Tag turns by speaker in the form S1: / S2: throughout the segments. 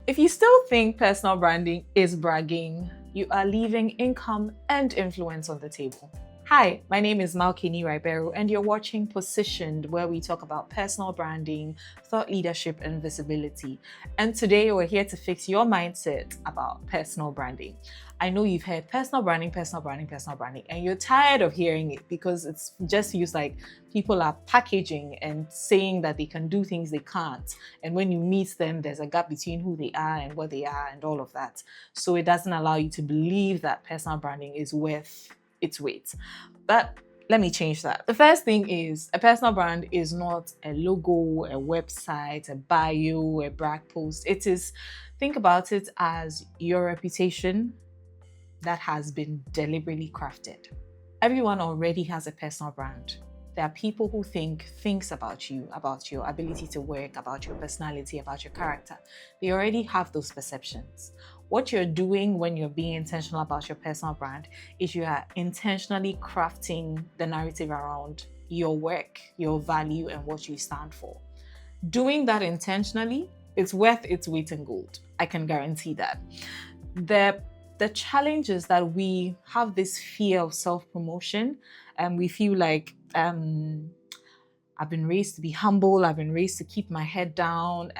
S1: If you still think personal branding is bragging, you are leaving income and influence on the table. Hi, my name is Keni Ribeiro, and you're watching Positioned, where we talk about personal branding, thought leadership, and visibility. And today we're here to fix your mindset about personal branding. I know you've heard personal branding, and you're tired of hearing it because it's just used like people are packaging and saying that they can do things they can't. And when you meet them, there's a gap between who they are and what they are and all of that. So it doesn't allow you to believe that personal branding is worth its weight. But let me change that. The first thing is a personal brand is not a logo, a website, a bio, a brag post. It is, think about it as your reputation that has been deliberately crafted. Everyone already has a personal brand. There are people who think things about you, about your ability to work, about your personality, about your character. They already have those perceptions. What you're doing when you're being intentional about your personal brand is you are intentionally crafting the narrative around your work, your value, and what you stand for. Doing that intentionally, it's worth its weight in gold. I can guarantee that. The challenge is that we have this fear of self-promotion, and we feel like I've been raised to be humble, I've been raised to keep my head down.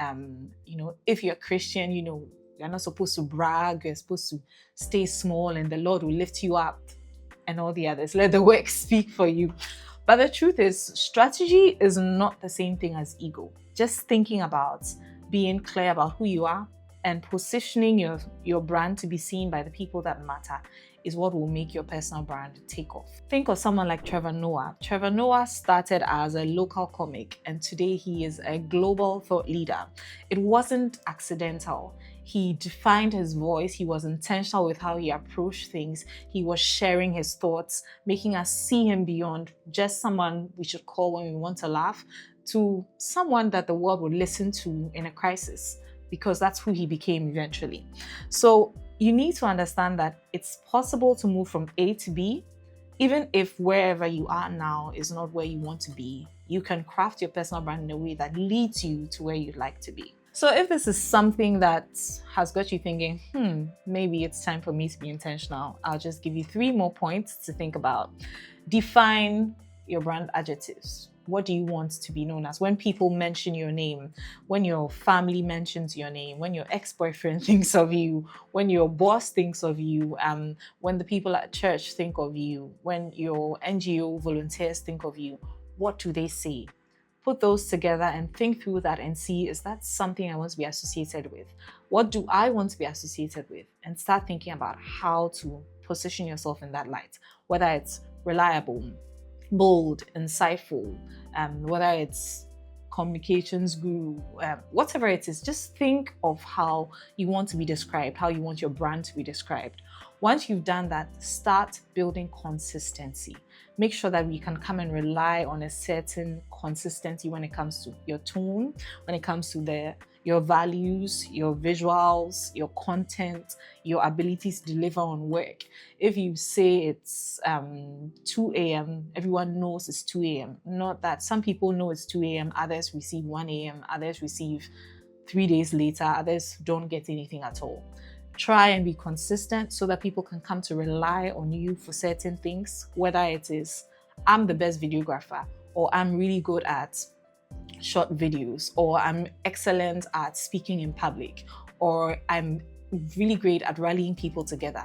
S1: If you're Christian, you're not supposed to brag, you're supposed to stay small, and the Lord will lift you up, and all the others. Let the work speak for you. But the truth is, strategy is not the same thing as ego. Just thinking about being clear about who you are and positioning your brand to be seen by the people that matter is what will make your personal brand take off. Think of someone like Trevor Noah. Trevor Noah started as a local comic, and today he is a global thought leader. It wasn't accidental. He defined his voice. He was intentional with how he approached things. He was sharing his thoughts, making us see him beyond just someone we should call when we want to laugh, to someone that the world would listen to in a crisis, because that's who he became eventually. So you need to understand that it's possible to move from A to B, even if wherever you are now is not where you want to be. You can craft your personal brand in a way that leads you to where you'd like to be. So if this is something that has got you thinking, maybe it's time for me to be intentional, I'll just give you 3 more points to think about. Define your brand adjectives. What do you want to be known as? When people mention your name, when your family mentions your name, when your ex-boyfriend thinks of you, when your boss thinks of you, when the people at church think of you, when your NGO volunteers think of you, what do they say? Put those together and think through that and see, is that something I want to be associated with? What do I want to be associated with? And start thinking about how to position yourself in that light, whether it's reliable, bold, insightful, whether it's communications guru, whatever it is. Just think of how you want to be described, how you want your brand to be described. Once you've done that, start building consistency. Make sure that we can come and rely on a certain consistency when it comes to your tone, when it comes to your values, your visuals, your content, your ability to deliver on work. If you say it's 2 a.m., everyone knows it's 2 a.m. Not that some people know it's 2 a.m., others receive 1 a.m., others receive 3 days later, others don't get anything at all. Try and be consistent so that people can come to rely on you for certain things, whether it is, I'm the best videographer, or I'm really good at short videos, or I'm excellent at speaking in public, or I'm really great at rallying people together.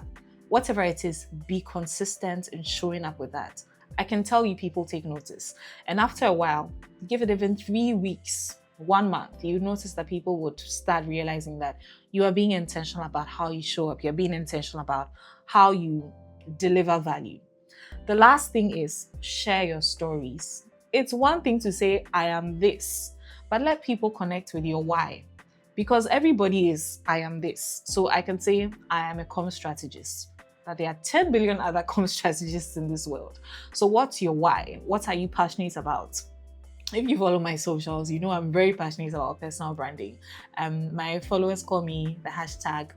S1: Whatever it is, be consistent in showing up with that. I can tell you people take notice. And after a while, give it even 3 weeks, 1 month, you notice that people would start realizing that you are being intentional about how you show up. You're being intentional about how you deliver value. The last thing is share your stories. It's one thing to say, I am this, but let people connect with your why. Because everybody is, I am this. So I can say, I am a comm strategist. But there are 10 billion other comm strategists in this world. So what's your why? What are you passionate about? If you follow my socials, you know I'm very passionate about personal branding. My followers call me the hashtag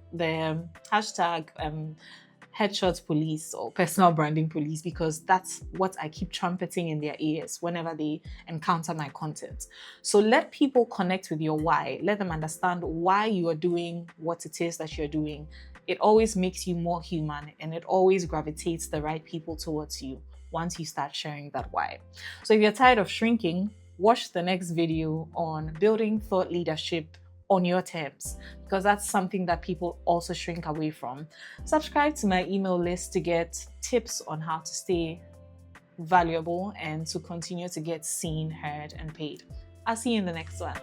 S1: headshot police or personal branding police, because that's what I keep trumpeting in their ears whenever they encounter my content. So let people connect with your why. Let them understand why you are doing what it is that you're doing. It always makes you more human, and it always gravitates the right people towards you once you start sharing that why. So if you're tired of shrinking, watch the next video on building thought leadership on your terms, because that's something that people also shrink away from. Subscribe to my email list to get tips on how to stay valuable and to continue to get seen, heard, and paid. I'll see you in the next one.